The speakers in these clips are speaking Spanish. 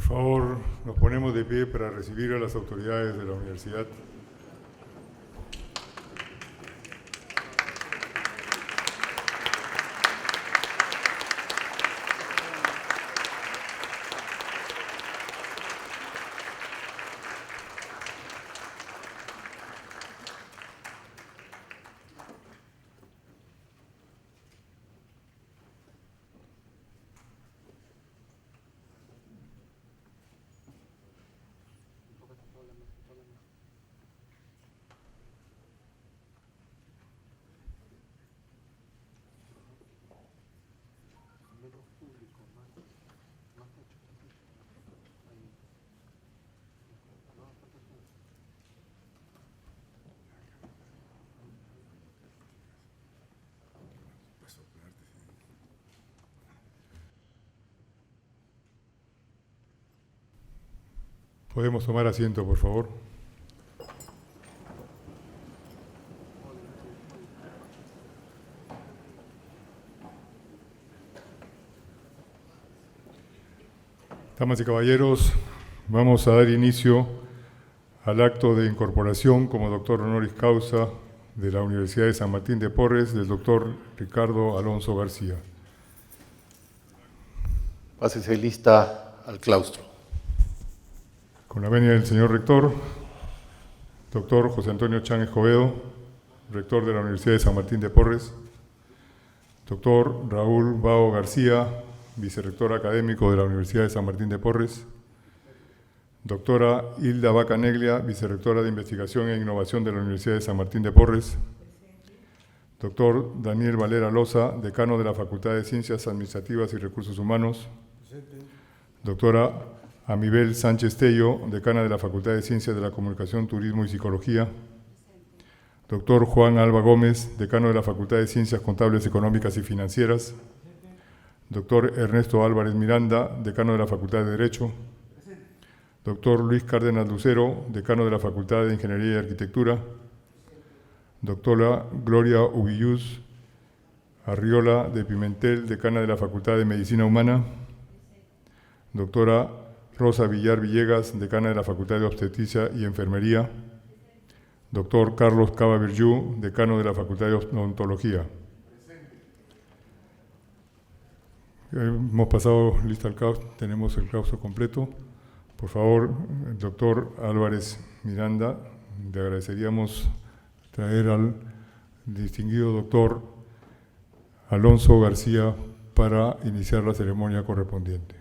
favor, nos ponemos de pie para recibir a las autoridades de la universidad. Podemos tomar asiento, por favor. Damas y caballeros, vamos a dar inicio al acto de incorporación como doctor honoris causa de la Universidad de San Martín de Porres del doctor Ricardo Alonso García. Pásese lista al claustro. Con la venia del señor rector, doctor José Antonio Chan Escobedo, rector de la Universidad de San Martín de Porres, doctor Raúl Bao García, vicerrector académico de la Universidad de San Martín de Porres, doctora Hilda Bacaneglia, vicerrectora de Investigación e Innovación de la Universidad de San Martín de Porres, doctor Daniel Valera Loza, decano de la Facultad de Ciencias Administrativas y Recursos Humanos, doctora Amibel Sánchez Tello, decana de la Facultad de Ciencias de la Comunicación, Turismo y Psicología, doctor Juan Alba Gómez, decano de la Facultad de Ciencias Contables, Económicas y Financieras, doctor Ernesto Álvarez Miranda, decano de la Facultad de Derecho, doctor Luis Cárdenas Lucero, decano de la Facultad de Ingeniería y Arquitectura, doctora Gloria Ubilluz Arriola de Pimentel, decana de la Facultad de Medicina Humana, doctora Rosa Villar Villegas, decana de la Facultad de Obstetricia y Enfermería, doctor Carlos Cava Virjú, decano de la Facultad de Odontología. Hemos pasado lista al claustro, tenemos el claustro completo. Por favor, el doctor Álvarez Miranda, le agradeceríamos traer al distinguido doctor Alonso García para iniciar la ceremonia correspondiente.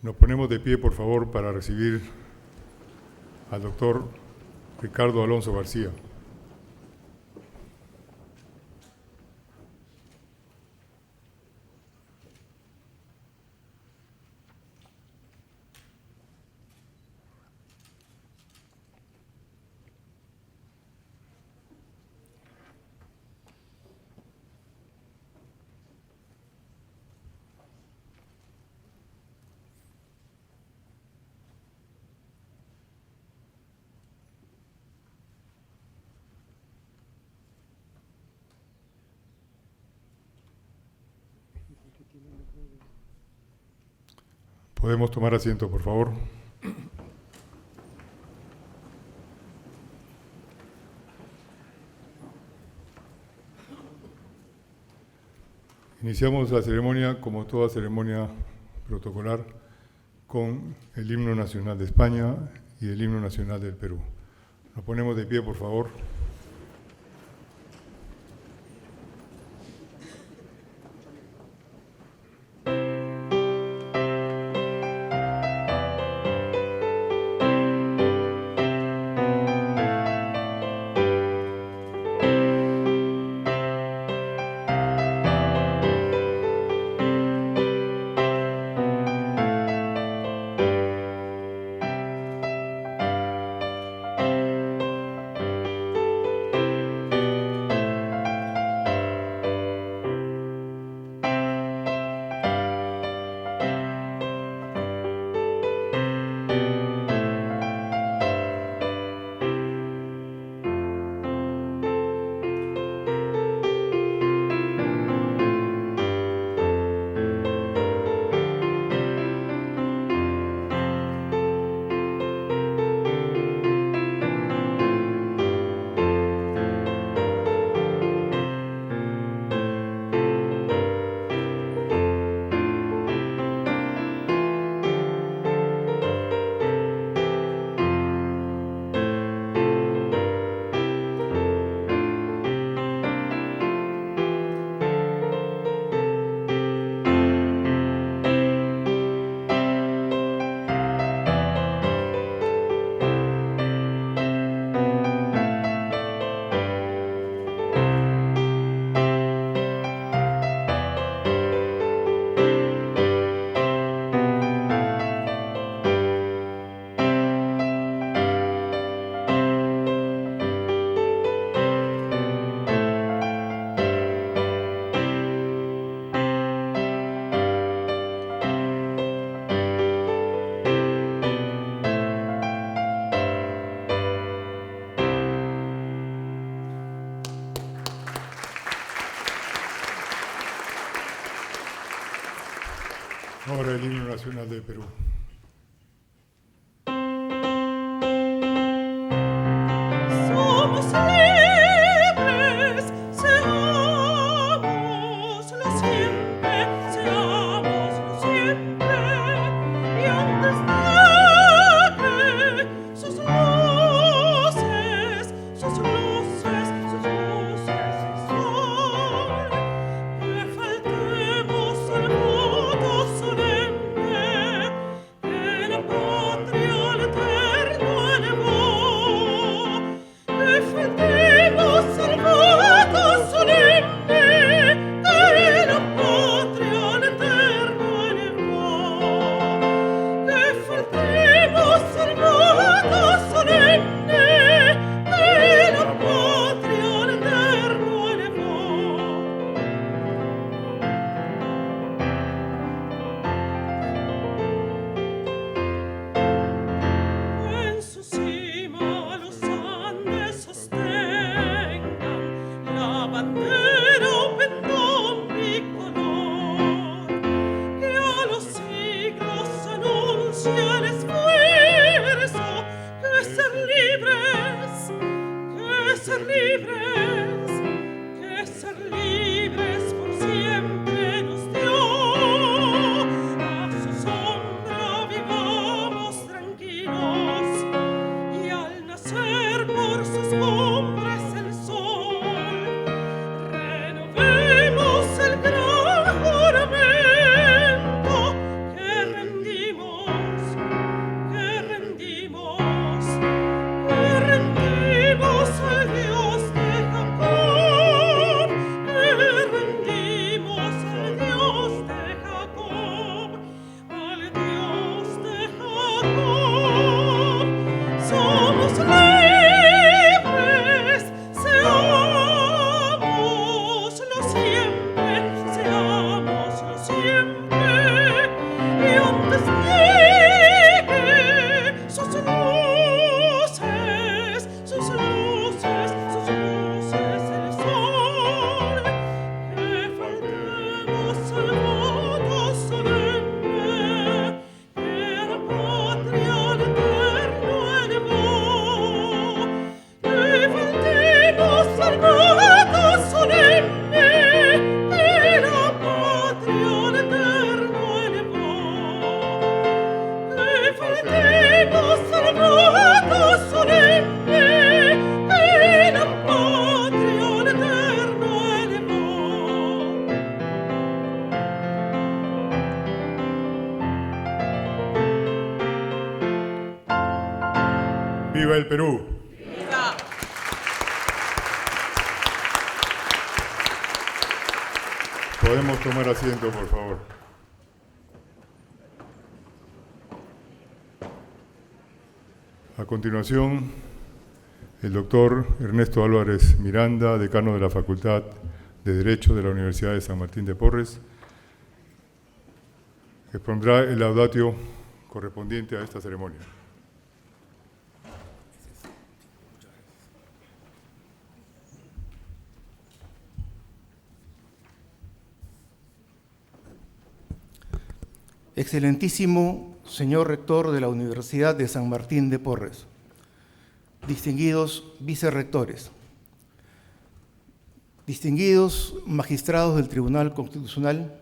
Nos ponemos de pie, por favor, para recibir al doctor Ricardo Alonso García. Podemos tomar asiento, por favor. Iniciamos la ceremonia, como toda ceremonia protocolar, con el himno nacional de España y el himno nacional del Perú. Nos ponemos de pie, por favor. Ahora el himno nacional del Perú. Somos libres, seámoslo siempre, seámoslo siempre, y antes de que sus luces, sus luces, sus luces y sol, que faltemos al voto solemne de la patria al eterno elevó. Que faltemos al voto solemne de la patria al eterno elevó. Que faltemos al voto solemne de la patria al eterno elevó. En su cima los Andes sostengan la bandera o pendón bicolor que a los siglos anuncia el esfuerzo que ser libres, que ser libres, que ser libres por siempre nos dio. A su sombra vivamos tranquilos y al nacer por sus cumbres el sol, renovemos el gran juramento que rendimos, que rendimos, que rendimos al Dios de Jacob, que rendimos al Dios de Jacob, al Dios de Jacob. Somos libres, seámoslo siempre, seámoslo siempre, y antes de que sus luces, sus luces, sus luces el sol, que faltemos al voto solemne que la patria al eterno elevó. Que faltemos al voto solemne que la patria al eterno elevó. Que faltemos al voto solemne que la patria al eterno elevó. ¡Viva el Perú! Podemos tomar asiento, por favor. A continuación, el doctor Ernesto Álvarez Miranda, decano de la Facultad de Derecho de la Universidad de San Martín de Porres, expondrá el laudatio correspondiente a esta ceremonia. Excelentísimo señor rector de la Universidad de San Martín de Porres, distinguidos vicerrectores, distinguidos magistrados del Tribunal Constitucional,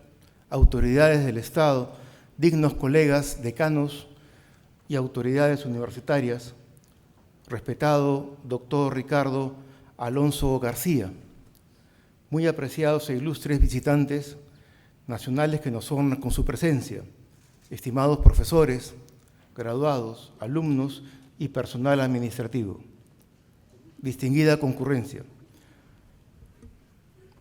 autoridades del Estado, dignos colegas, decanos y autoridades universitarias, respetado doctor Ricardo Alonso García, muy apreciados e ilustres visitantes nacionales que nos honran con su presencia, estimados profesores, graduados, alumnos y personal administrativo. Distinguida concurrencia.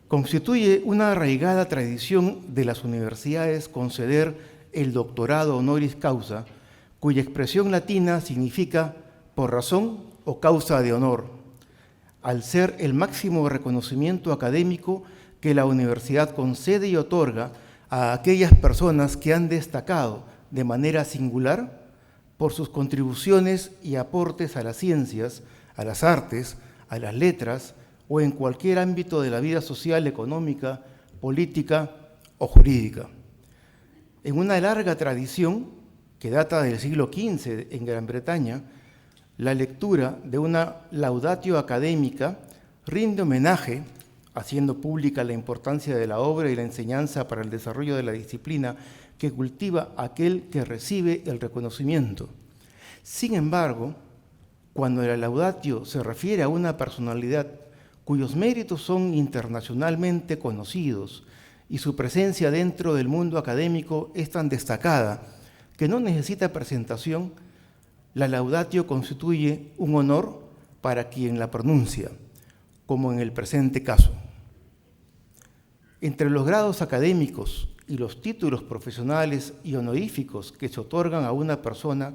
Constituye una arraigada tradición de las universidades conceder el doctorado honoris causa, cuya expresión latina significa por razón o causa de honor, al ser el máximo reconocimiento académico que la universidad concede y otorga a aquellas personas que han destacado de manera singular por sus contribuciones y aportes a las ciencias, a las artes, a las letras o en cualquier ámbito de la vida social, económica, política o jurídica. En una larga tradición que data del siglo XV en Gran Bretaña, la lectura de una laudatio académica rinde homenaje, haciendo pública la importancia de la obra y la enseñanza para el desarrollo de la disciplina que cultiva aquel que recibe el reconocimiento. Sin embargo, cuando la laudatio se refiere a una personalidad cuyos méritos son internacionalmente conocidos y su presencia dentro del mundo académico es tan destacada que no necesita presentación, la laudatio constituye un honor para quien la pronuncia, como en el presente caso. Entre los grados académicos y los títulos profesionales y honoríficos que se otorgan a una persona,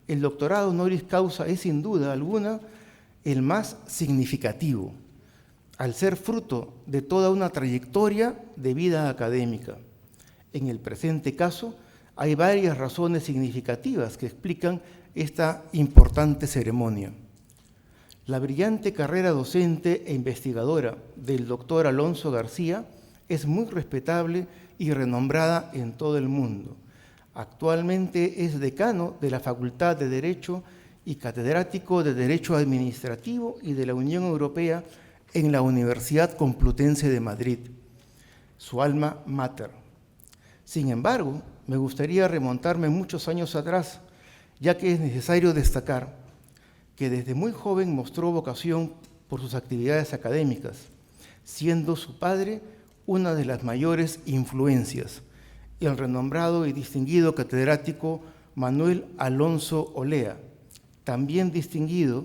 el doctorado honoris causa es sin duda alguna el más significativo, al ser fruto de toda una trayectoria de vida académica. En el presente caso, hay varias razones significativas que explican esta importante ceremonia. La brillante carrera docente e investigadora del doctor Alonso García es muy respetable y renombrada en todo el mundo. Actualmente es decano de la Facultad de Derecho y catedrático de Derecho Administrativo y de la Unión Europea en la Universidad Complutense de Madrid, su alma mater. Sin embargo, me gustaría remontarme muchos años atrás, ya que es necesario destacar que desde muy joven mostró vocación por sus actividades académicas, siendo su padre una de las mayores influencias, el renombrado y distinguido catedrático Manuel Alonso Olea, también distinguido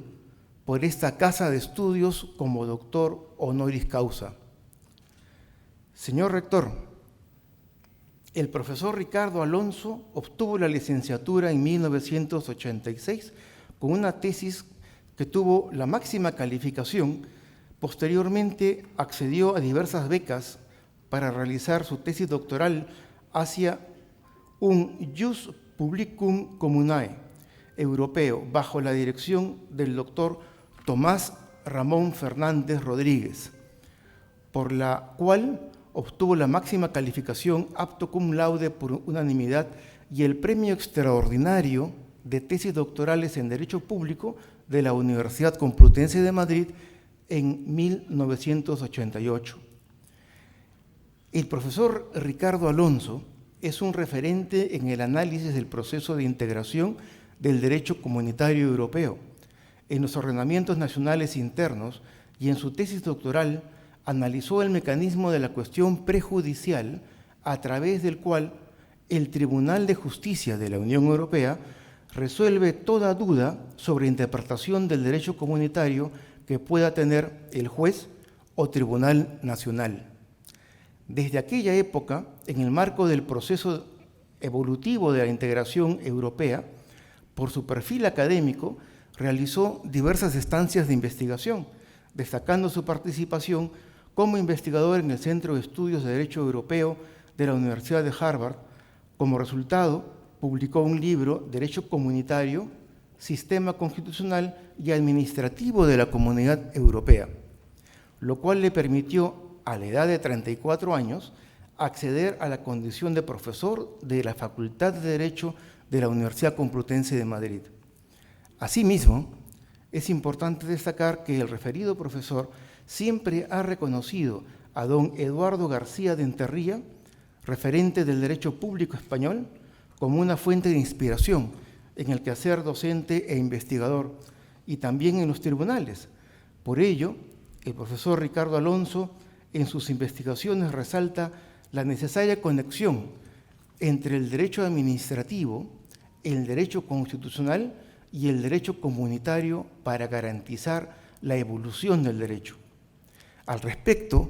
por esta casa de estudios como doctor honoris causa. Señor rector, el profesor Ricardo Alonso obtuvo la licenciatura en 1986 con una tesis que tuvo la máxima calificación. Posteriormente accedió a diversas becas para realizar su tesis doctoral hacia un Jus Publicum Communae europeo bajo la dirección del doctor Tomás Ramón Fernández Rodríguez, por la cual obtuvo la máxima calificación apto cum laude por unanimidad y el premio extraordinario de tesis doctorales en Derecho Público de la Universidad Complutense de Madrid en 1988. El profesor Ricardo Alonso es un referente en el análisis del proceso de integración del derecho comunitario europeo en los ordenamientos nacionales internos y en su tesis doctoral analizó el mecanismo de la cuestión prejudicial a través del cual el Tribunal de Justicia de la Unión Europea resuelve toda duda sobre interpretación del derecho comunitario que pueda tener el juez o tribunal nacional. Desde aquella época, en el marco del proceso evolutivo de la integración europea, por su perfil académico, realizó diversas estancias de investigación, destacando su participación como investigador en el Centro de Estudios de Derecho Europeo de la Universidad de Harvard. Como resultado, publicó un libro, Derecho Comunitario, Sistema Constitucional y Administrativo de la Comunidad Europea, lo cual le permitió, a la edad de 34 años, acceder a la condición de profesor de la Facultad de Derecho de la Universidad Complutense de Madrid. Asimismo, es importante destacar que el referido profesor siempre ha reconocido a don Eduardo García de Enterría, referente del derecho público español, como una fuente de inspiración en el quehacer docente e investigador y también en los tribunales. Por ello, el profesor Ricardo Alonso en sus investigaciones resalta la necesaria conexión entre el derecho administrativo, el derecho constitucional y el derecho comunitario para garantizar la evolución del derecho. Al respecto,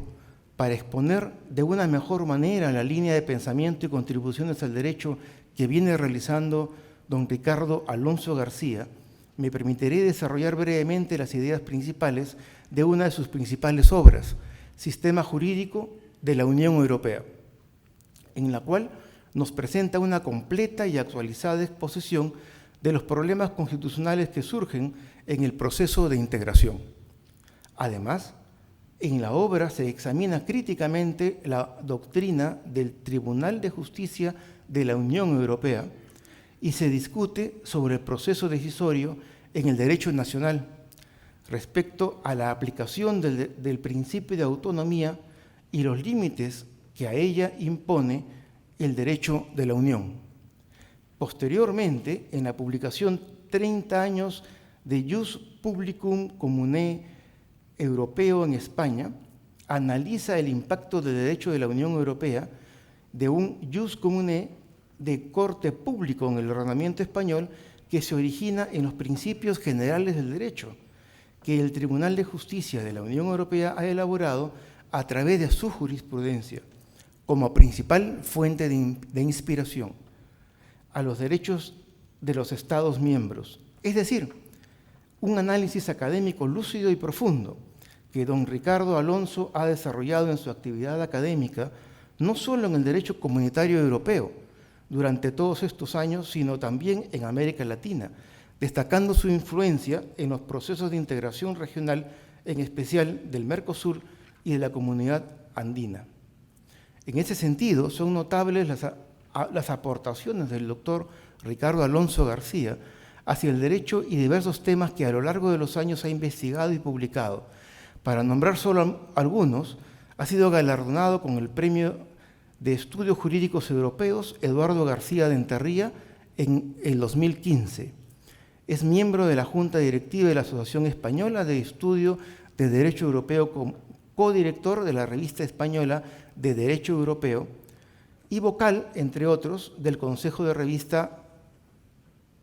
para exponer de una mejor manera la línea de pensamiento y contribuciones al derecho que viene realizando don Ricardo Alonso García, me permitiré desarrollar brevemente las ideas principales de una de sus principales obras, Sistema Jurídico de la Unión Europea, en la cual nos presenta una completa y actualizada exposición de los problemas constitucionales que surgen en el proceso de integración. Además, En la obra se examina críticamente la doctrina del Tribunal de Justicia de la Unión Europea y se discute sobre el proceso decisorio en el derecho nacional respecto a la aplicación del principio de autonomía y los límites que a ella impone el derecho de la Unión. Posteriormente, en la publicación 30 años de Jus Publicum Communae Europeo en España, analiza el impacto del derecho de la Unión Europea de un Jus Communae de corte público en el ordenamiento español que se origina en los principios generales del derecho que el Tribunal de Justicia de la Unión Europea ha elaborado a través de su jurisprudencia como principal fuente de inspiración a los derechos de los Estados miembros. Es decir, un análisis académico lúcido y profundo que don Ricardo Alonso ha desarrollado en su actividad académica, no solo en el derecho comunitario europeo durante todos estos años, sino también en América Latina, destacando su influencia en los procesos de integración regional, en especial del Mercosur y de la Comunidad Andina. En ese sentido, son notables las aportaciones del doctor Ricardo Alonso García hacia el derecho y diversos temas que a lo largo de los años ha investigado y publicado. Para nombrar solo algunos, ha sido galardonado con el Premio de Estudios Jurídicos Europeos Eduardo García de Enterría en el 2015. Es miembro de la Junta Directiva de la Asociación Española de Estudio de Derecho Europeo, como codirector de la Revista Española de Derecho Europeo y vocal, entre otros, del Consejo de Revista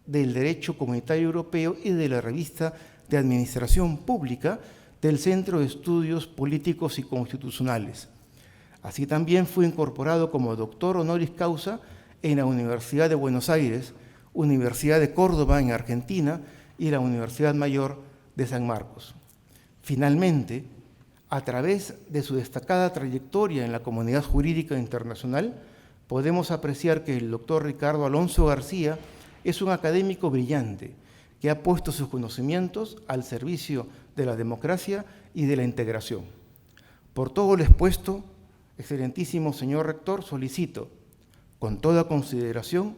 del Derecho Comunitario Europeo y de la Revista de Administración Pública del Centro de Estudios Políticos y Constitucionales. Así también fue incorporado como doctor honoris causa en la Universidad de Buenos Aires, Universidad de Córdoba en Argentina y la Universidad Mayor de San Marcos. Finalmente, a través de su destacada trayectoria en la comunidad jurídica internacional, podemos apreciar que el doctor Ricardo Alonso García es un académico brillante que ha puesto sus conocimientos al servicio de la democracia y de la integración. Por todo lo expuesto, excelentísimo señor rector, solicito, con toda consideración,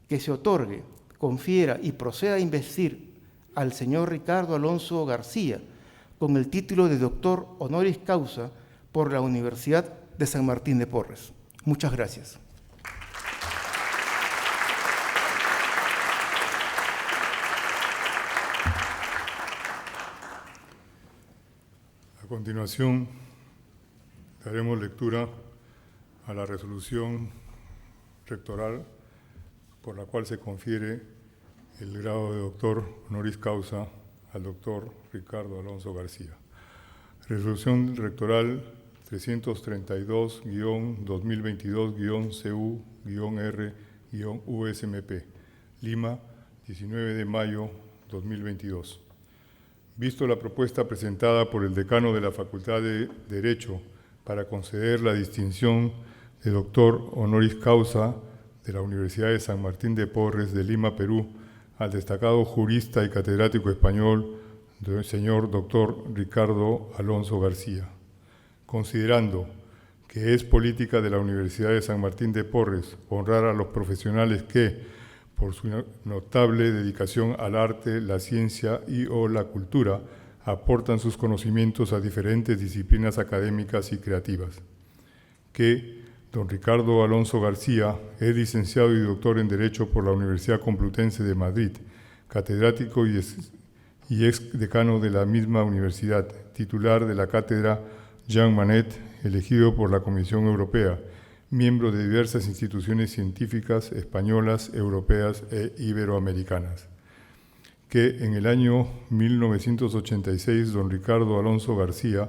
que se otorgue, confiera y proceda a investir al señor Ricardo Alonso García con el título de doctor honoris causa por la Universidad de San Martín de Porres. Muchas gracias. A continuación, daremos lectura a la resolución rectoral por la cual se confiere el grado de doctor honoris causa al doctor Ricardo Alonso García. Resolución rectoral 332-2022-CU-R-USMP, Lima, 19 de mayo 2022. Visto la propuesta presentada por el decano de la Facultad de Derecho para conceder la distinción de doctor honoris causa de la Universidad de San Martín de Porres de Lima, Perú, al destacado jurista y catedrático español, señor doctor Ricardo Alonso García. Considerando que es política de la Universidad de San Martín de Porres honrar a los profesionales que, por su notable dedicación al arte, la ciencia y o la cultura, aportan sus conocimientos a diferentes disciplinas académicas y creativas. Que don Ricardo Alonso García es licenciado y doctor en Derecho por la Universidad Complutense de Madrid, catedrático y ex decano de la misma universidad, titular de la cátedra Jean Manet, elegido por la Comisión Europea, miembro de diversas instituciones científicas españolas, europeas e iberoamericanas. Que en el año 1986 don Ricardo Alonso García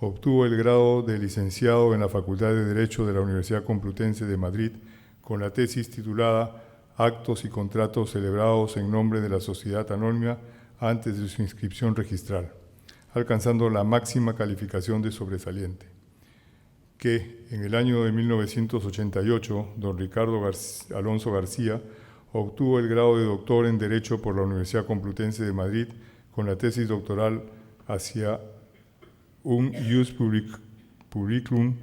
obtuvo el grado de licenciado en la Facultad de Derecho de la Universidad Complutense de Madrid con la tesis titulada Actos y contratos celebrados en nombre de la Sociedad Anónima antes de su inscripción registral, alcanzando la máxima calificación de sobresaliente. Que en el año de 1988 don Ricardo Alonso García obtuvo el grado de doctor en Derecho por la Universidad Complutense de Madrid con la tesis doctoral hacia un Ius Publicum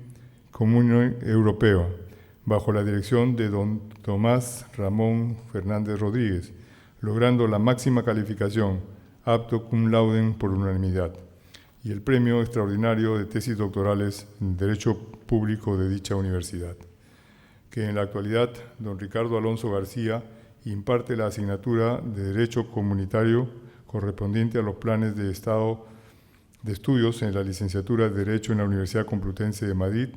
Comune Europeo, bajo la dirección de don Tomás Ramón Fernández Rodríguez, logrando la máxima calificación, apto cum laude por unanimidad, y el premio extraordinario de tesis doctorales en Derecho Público de dicha universidad. Que en la actualidad, don Ricardo Alonso García imparte la asignatura de Derecho Comunitario correspondiente a los planes de Estado de estudios en la licenciatura de Derecho en la Universidad Complutense de Madrid.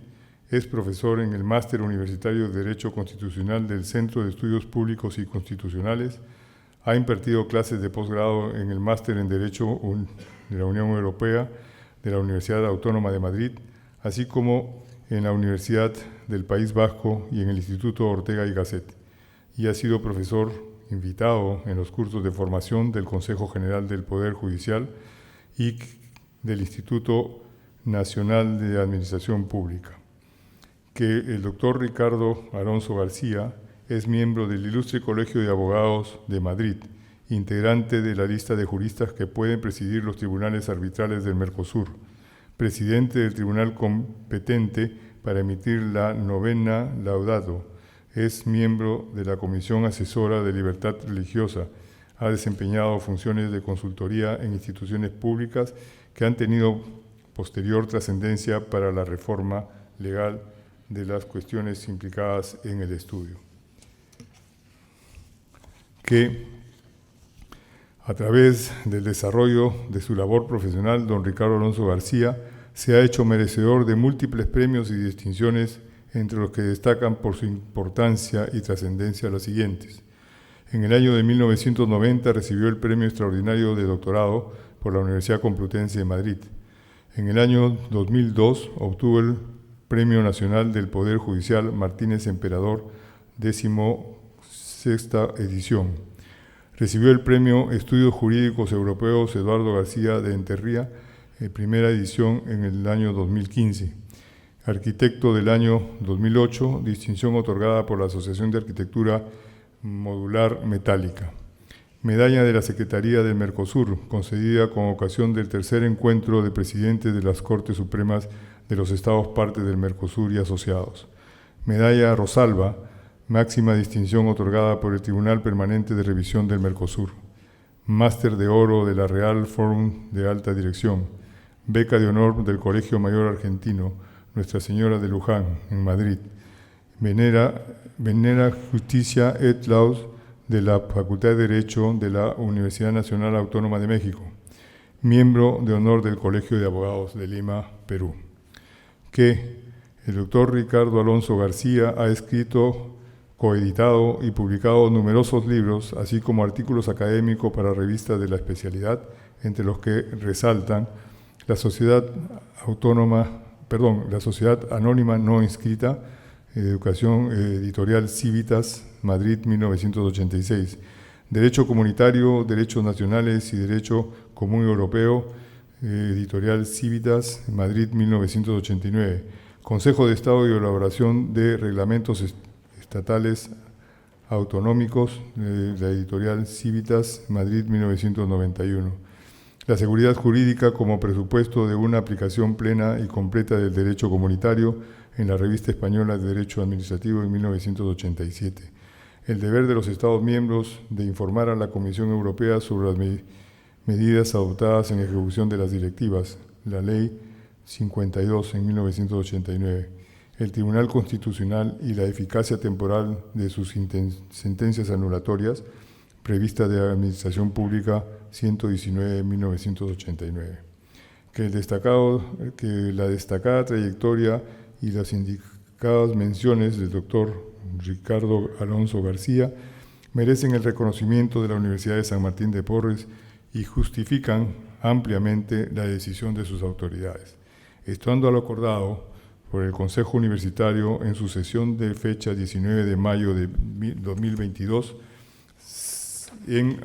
Es profesor en el Máster Universitario de Derecho Constitucional del Centro de Estudios Públicos y Constitucionales. Ha impartido clases de posgrado en el Máster en Derecho de la Unión Europea de la Universidad Autónoma de Madrid, así como en la Universidad del País Vasco y en el Instituto Ortega y Gasset, y ha sido profesor invitado en los cursos de formación del Consejo General del Poder Judicial y del Instituto Nacional de Administración Pública. Que el doctor Ricardo Alonso García es miembro del Ilustre Colegio de Abogados de Madrid, integrante de la lista de juristas que pueden presidir los tribunales arbitrales del Mercosur, presidente del tribunal competente para emitir la novena Laudato, es miembro de la Comisión Asesora de Libertad Religiosa, ha desempeñado funciones de consultoría en instituciones públicas que han tenido posterior trascendencia para la reforma legal de las cuestiones implicadas en el estudio. Que a través del desarrollo de su labor profesional, don Ricardo Alonso García se ha hecho merecedor de múltiples premios y distinciones, entre los que destacan por su importancia y trascendencia las siguientes. En el año de 1990 recibió el Premio Extraordinario de Doctorado por la Universidad Complutense de Madrid. En el año 2002 obtuvo el Premio Nacional del Poder Judicial Martínez Emperador, 16ª edición. Recibió el Premio Estudios Jurídicos Europeos Eduardo García de Enterría, primera edición en el año 2015. Arquitecto del año 2008, distinción otorgada por la Asociación de Arquitectura Modular Metálica. Medalla de la Secretaría del Mercosur, concedida con ocasión del tercer encuentro de presidentes de las Cortes Supremas de los Estados partes del Mercosur y asociados. Medalla Rosalba, máxima distinción otorgada por el Tribunal Permanente de Revisión del Mercosur. Máster de Oro de la Real Forum de Alta Dirección. Beca de Honor del Colegio Mayor Argentino, Nuestra Señora de Luján, en Madrid. Venera Justicia et Laus de la Facultad de Derecho de la Universidad Nacional Autónoma de México. Miembro de honor del Colegio de Abogados de Lima, Perú. Que el doctor Ricardo Alonso García ha escrito, coeditado y publicado numerosos libros, así como artículos académicos para revistas de la especialidad, entre los que resaltan la Sociedad Anónima No Inscrita, Educación Editorial Civitas, Madrid, 1986, Derecho Comunitario, Derechos Nacionales y Derecho Común Europeo, Editorial Civitas, Madrid, 1989, Consejo de Estado y Elaboración de Reglamentos Estatales Autonómicos, la Editorial Civitas, Madrid, 1991. La seguridad jurídica como presupuesto de una aplicación plena y completa del derecho comunitario en la Revista Española de Derecho Administrativo en 1987. El deber de los Estados miembros de informar a la Comisión Europea sobre las medidas adoptadas en ejecución de las directivas, la Ley 52 en 1989. El Tribunal Constitucional y la eficacia temporal de sus sentencias anulatorias, prevista de Administración Pública 119 en 1989. Que la destacada trayectoria y las indicadas menciones del doctor Ricardo Alonso García merecen el reconocimiento de la Universidad de San Martín de Porres y justifican ampliamente la decisión de sus autoridades. Estando a lo acordado por el Consejo Universitario en su sesión de fecha 19 de mayo de 2022, en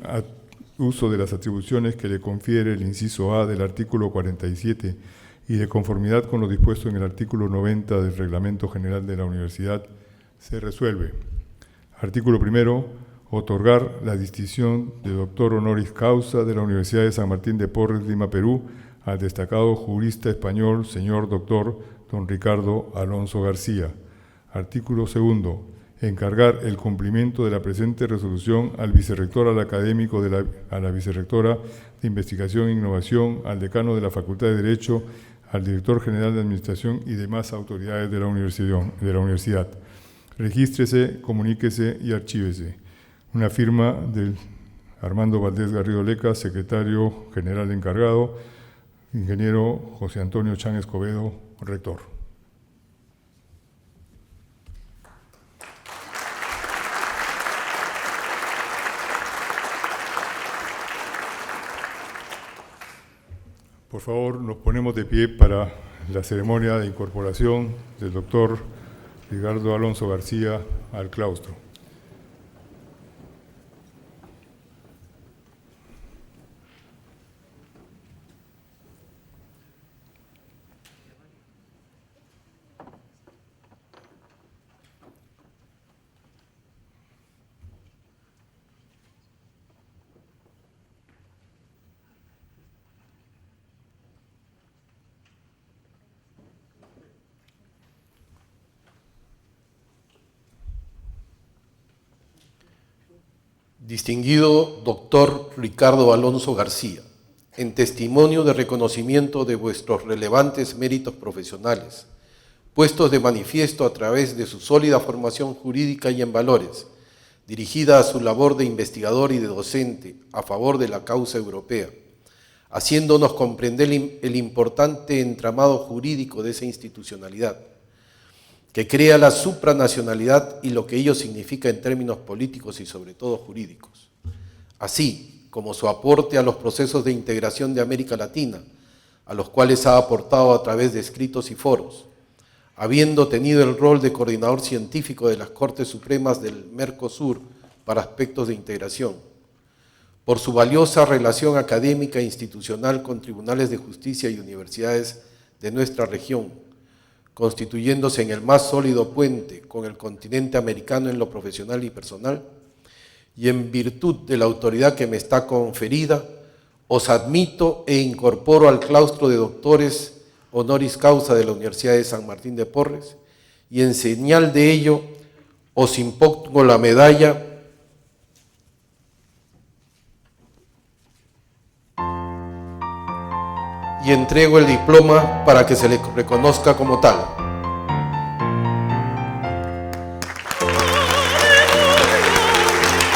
uso de las atribuciones que le confiere el inciso A del artículo 47 y de conformidad con lo dispuesto en el artículo 90 del Reglamento General de la Universidad, se resuelve. Artículo primero, otorgar la distinción de doctor honoris causa de la Universidad de San Martín de Porres, Lima, Perú, al destacado jurista español, señor doctor don Ricardo Alonso García. Artículo segundo. Encargar el cumplimiento de la presente resolución al vicerrector al académico a la vicerrectora de Investigación e Innovación, al decano de la Facultad de Derecho, al director general de Administración y demás autoridades de la universidad. Regístrese, comuníquese y archívese. Una firma del Armando Valdés Garrido Leca, secretario general encargado, ingeniero José Antonio Chan Escobedo, rector. Por favor, nos ponemos de pie para la ceremonia de incorporación del doctor Ricardo Alonso García al claustro. Distinguido doctor Ricardo Alonso García, en testimonio de reconocimiento de vuestros relevantes méritos profesionales, puestos de manifiesto a través de su sólida formación jurídica y en valores, dirigida a su labor de investigador y de docente a favor de la causa europea, haciéndonos comprender el importante entramado jurídico de esa institucionalidad, que crea la supranacionalidad y lo que ello significa en términos políticos y sobre todo jurídicos, así como su aporte a los procesos de integración de América Latina, a los cuales ha aportado a través de escritos y foros, habiendo tenido el rol de coordinador científico de las Cortes Supremas del Mercosur para aspectos de integración, por su valiosa relación académica e institucional con tribunales de justicia y universidades de nuestra región, constituyéndose en el más sólido puente con el continente americano en lo profesional y personal, y en virtud de la autoridad que me está conferida, os admito e incorporo al claustro de doctores honoris causa de la Universidad de San Martín de Porres, y en señal de ello os impongo la medalla y entrego el diploma para que se le reconozca como tal.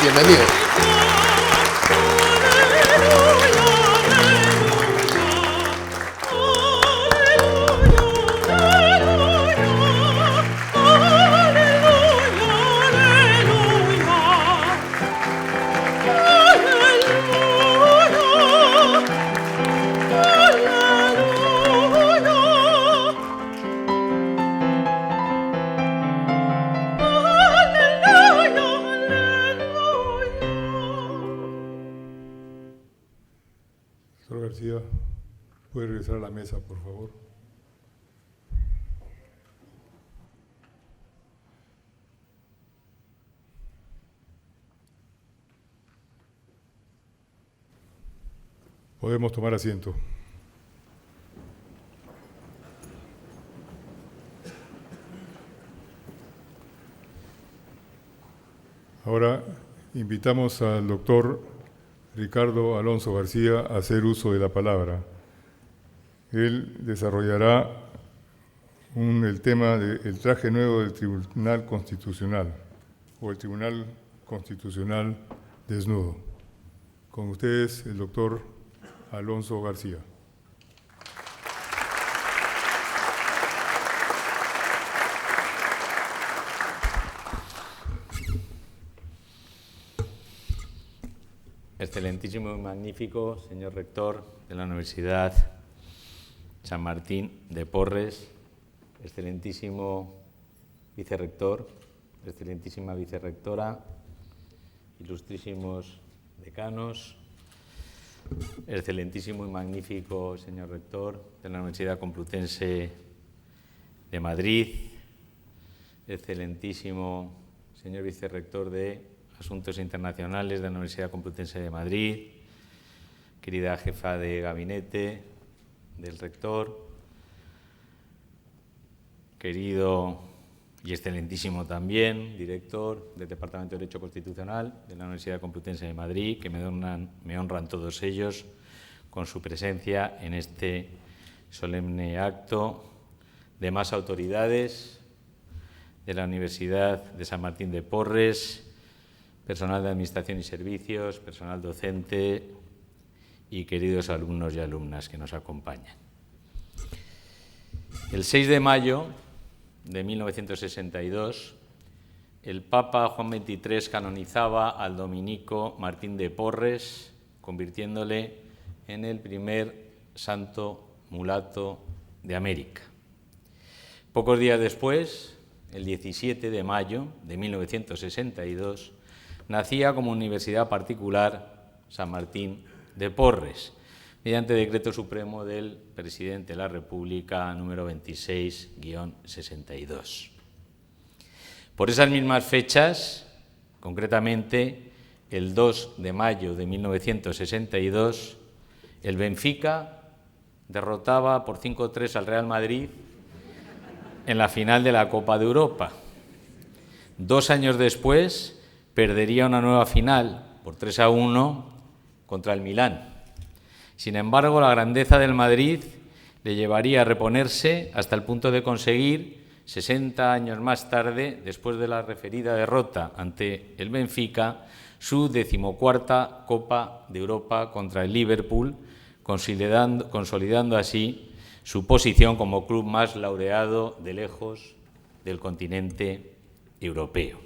Bienvenido. Doctor García, ¿puede regresar a la mesa, por favor? Podemos tomar asiento. Ahora invitamos al doctor Ricardo Alonso García a hacer uso de la palabra. Él desarrollará el tema del traje nuevo del Tribunal Constitucional, o el Tribunal Constitucional desnudo. Con ustedes, el doctor Alonso García. Excelentísimo y magnífico señor rector de la Universidad San Martín de Porres, excelentísimo vicerrector, excelentísima vicerrectora, ilustrísimos decanos, excelentísimo y magnífico señor rector de la Universidad Complutense de Madrid, excelentísimo señor vicerrector de Asuntos Internacionales de la Universidad Complutense de Madrid, querida jefa de gabinete, del rector, querido y excelentísimo también director del Departamento de Derecho Constitucional de la Universidad Complutense de Madrid, que me honran todos ellos con su presencia en este solemne acto, demás autoridades de la Universidad de San Martín de Porres, personal de Administración y Servicios, personal docente y queridos alumnos y alumnas que nos acompañan. El 6 de mayo de 1962, el Papa Juan XXIII canonizaba al dominico Martín de Porres, convirtiéndole en el primer santo mulato de América. Pocos días después, el 17 de mayo de 1962, nacía como universidad particular San Martín de Porres, mediante decreto supremo del presidente de la República número 26-62. Por esas mismas fechas, concretamente el 2 de mayo de 1962, el Benfica derrotaba por 5-3 al Real Madrid en la final de la Copa de Europa. 2 años después, perdería una nueva final por 3-1 contra el Milán. Sin embargo, la grandeza del Madrid le llevaría a reponerse hasta el punto de conseguir, 60 años más tarde, después de la referida derrota ante el Benfica, su 14ª Copa de Europa contra el Liverpool, consolidando así su posición como club más laureado de lejos del continente europeo.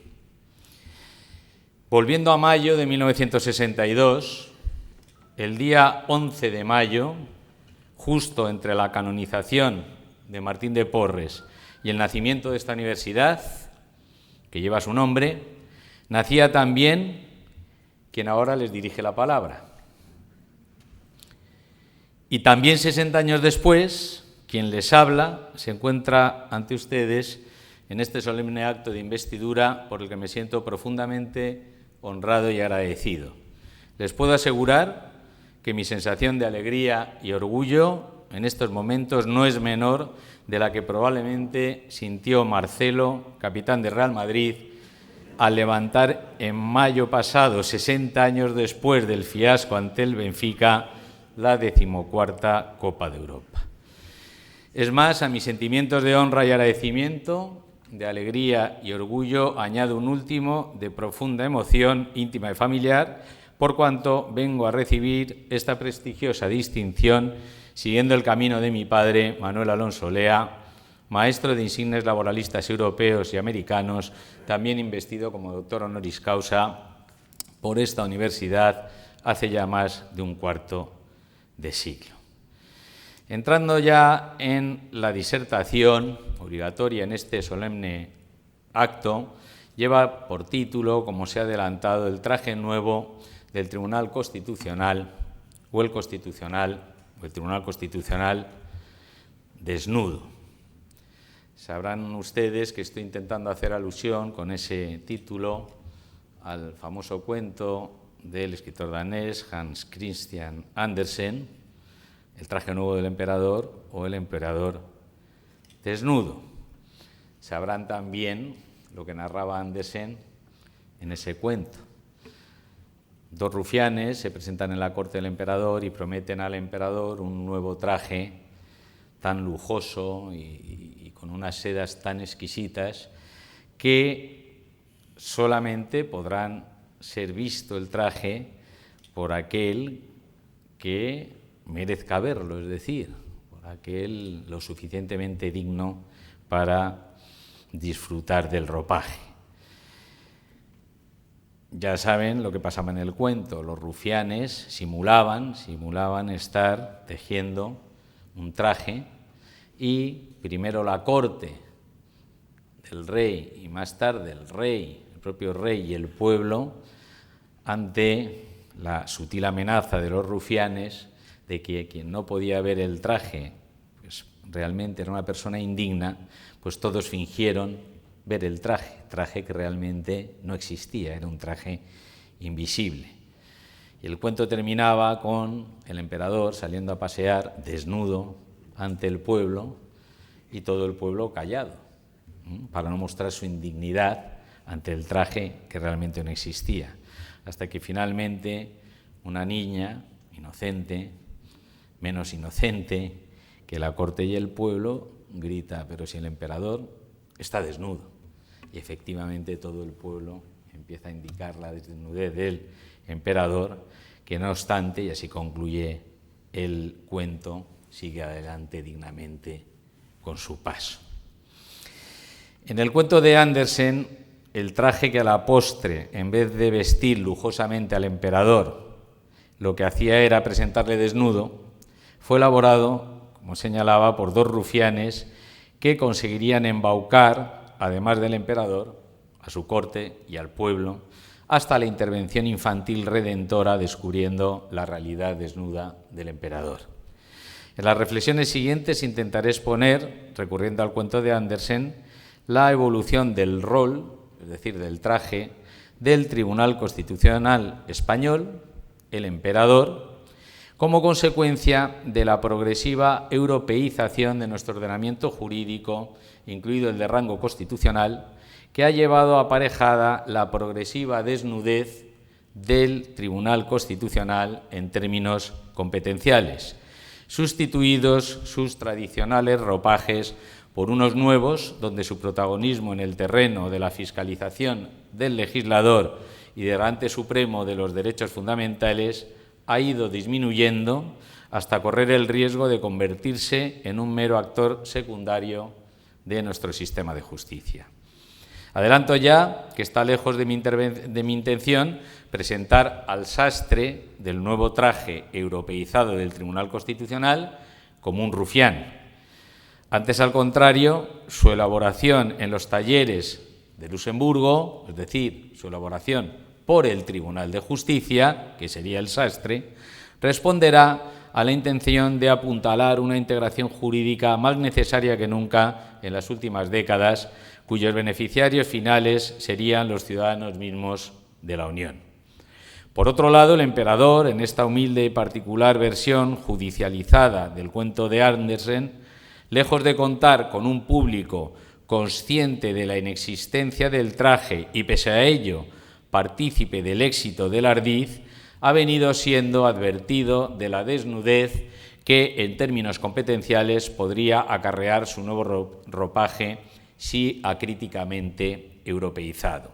Volviendo a mayo de 1962, el día 11 de mayo, justo entre la canonización de Martín de Porres y el nacimiento de esta universidad, que lleva su nombre, nacía también quien ahora les dirige la palabra. Y también 60 años después, quien les habla se encuentra ante ustedes en este solemne acto de investidura por el que me siento profundamente honrado y agradecido. Les puedo asegurar que mi sensación de alegría y orgullo en estos momentos no es menor de la que probablemente sintió Marcelo, capitán de Real Madrid, al levantar en mayo pasado, 60 años después del fiasco ante el Benfica, la 14ª Copa de Europa. Es más, a mis sentimientos de honra y agradecimiento, de alegría y orgullo, añado un último de profunda emoción íntima y familiar, por cuanto vengo a recibir esta prestigiosa distinción siguiendo el camino de mi padre, Manuel Alonso Lea, maestro de insignes laboralistas europeos y americanos, también investido como doctor honoris causa por esta universidad hace ya más de un cuarto de siglo. Entrando ya en la disertación obligatoria en este solemne acto, lleva por título, como se ha adelantado, el traje nuevo del Tribunal Constitucional o el Tribunal Constitucional desnudo. Sabrán ustedes que estoy intentando hacer alusión con ese título al famoso cuento del escritor danés Hans Christian Andersen, El traje nuevo del emperador o El emperador desnudo. Sabrán también lo que narraba Andersen en ese cuento. 2 rufianes se presentan en la corte del emperador y prometen al emperador un nuevo traje tan lujoso y con unas sedas tan exquisitas que solamente podrán ser visto el traje por aquel que merezca verlo, es decir, por aquel lo suficientemente digno para disfrutar del ropaje. Ya saben lo que pasaba en el cuento. Los rufianes simulaban estar tejiendo un traje y primero la corte del rey y más tarde el rey, el propio rey y el pueblo, ante la sutil amenaza de los rufianes de que quien no podía ver el traje pues realmente era una persona indigna, pues todos fingieron ver el traje que realmente no existía, era un traje invisible. Y el cuento terminaba con el emperador saliendo a pasear desnudo ante el pueblo y todo el pueblo callado, para no mostrar su indignidad ante el traje que realmente no existía. Hasta que finalmente una niña inocente, menos inocente que la corte y el pueblo, grita: pero si el emperador está desnudo. Y efectivamente todo el pueblo empieza a indicar la desnudez del emperador, que no obstante, y así concluye el cuento, sigue adelante dignamente con su paso. En el cuento de Andersen, el traje que a la postre, en vez de vestir lujosamente al emperador, lo que hacía era presentarle desnudo, fue elaborado, como señalaba, por dos rufianes que conseguirían embaucar, además del emperador, a su corte y al pueblo, hasta la intervención infantil redentora descubriendo la realidad desnuda del emperador. En las reflexiones siguientes intentaré exponer, recurriendo al cuento de Andersen, la evolución del rol, es decir, del traje, del Tribunal Constitucional Español, el emperador, como consecuencia de la progresiva europeización de nuestro ordenamiento jurídico, incluido el de rango constitucional, que ha llevado aparejada la progresiva desnudez del Tribunal Constitucional en términos competenciales, sustituidos sus tradicionales ropajes por unos nuevos, donde su protagonismo en el terreno de la fiscalización del legislador y del garante supremo de los derechos fundamentales ha ido disminuyendo hasta correr el riesgo de convertirse en un mero actor secundario de nuestro sistema de justicia. Adelanto ya que está lejos de mi intención presentar al sastre del nuevo traje europeizado del Tribunal Constitucional como un rufián. Antes, al contrario, su elaboración en los talleres de Luxemburgo, es decir, su elaboración por el Tribunal de Justicia, que sería el sastre, responderá a la intención de apuntalar una integración jurídica más necesaria que nunca en las últimas décadas, cuyos beneficiarios finales serían los ciudadanos mismos de la Unión. Por otro lado, el emperador, en esta humilde y particular versión judicializada del cuento de Andersen, lejos de contar con un público consciente de la inexistencia del traje y, pese a ello, partícipe del éxito del ardid, ha venido siendo advertido de la desnudez que, en términos competenciales, podría acarrear su nuevo ropaje si acríticamente europeizado.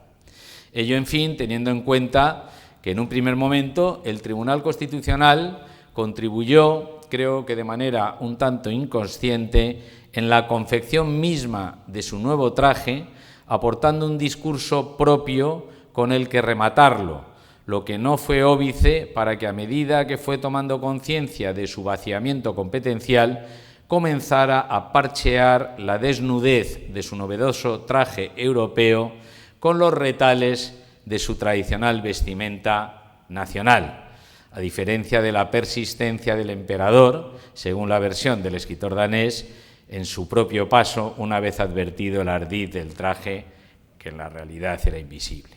Ello, en fin, teniendo en cuenta que en un primer momento el Tribunal Constitucional contribuyó, creo que de manera un tanto inconsciente, en la confección misma de su nuevo traje, aportando un discurso propio con el que rematarlo, lo que no fue óbice para que, a medida que fue tomando conciencia de su vaciamiento competencial, comenzara a parchear la desnudez de su novedoso traje europeo con los retales de su tradicional vestimenta nacional, a diferencia de la persistencia del emperador, según la versión del escritor danés, en su propio paso, una vez advertido el ardid del traje, que en la realidad era invisible.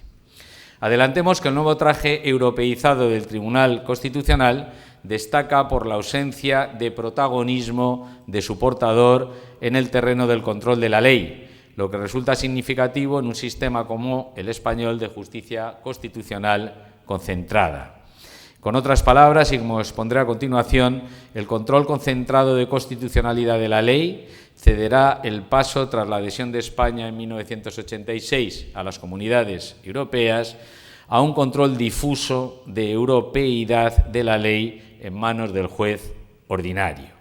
Adelantemos que el nuevo traje europeizado del Tribunal Constitucional destaca por la ausencia de protagonismo de su portador en el terreno del control de la ley, lo que resulta significativo en un sistema como el español de justicia constitucional concentrada. Con otras palabras, y como expondré a continuación, el control concentrado de constitucionalidad de la ley cederá el paso tras la adhesión de España en 1986 a las comunidades europeas a un control difuso de europeidad de la ley en manos del juez ordinario.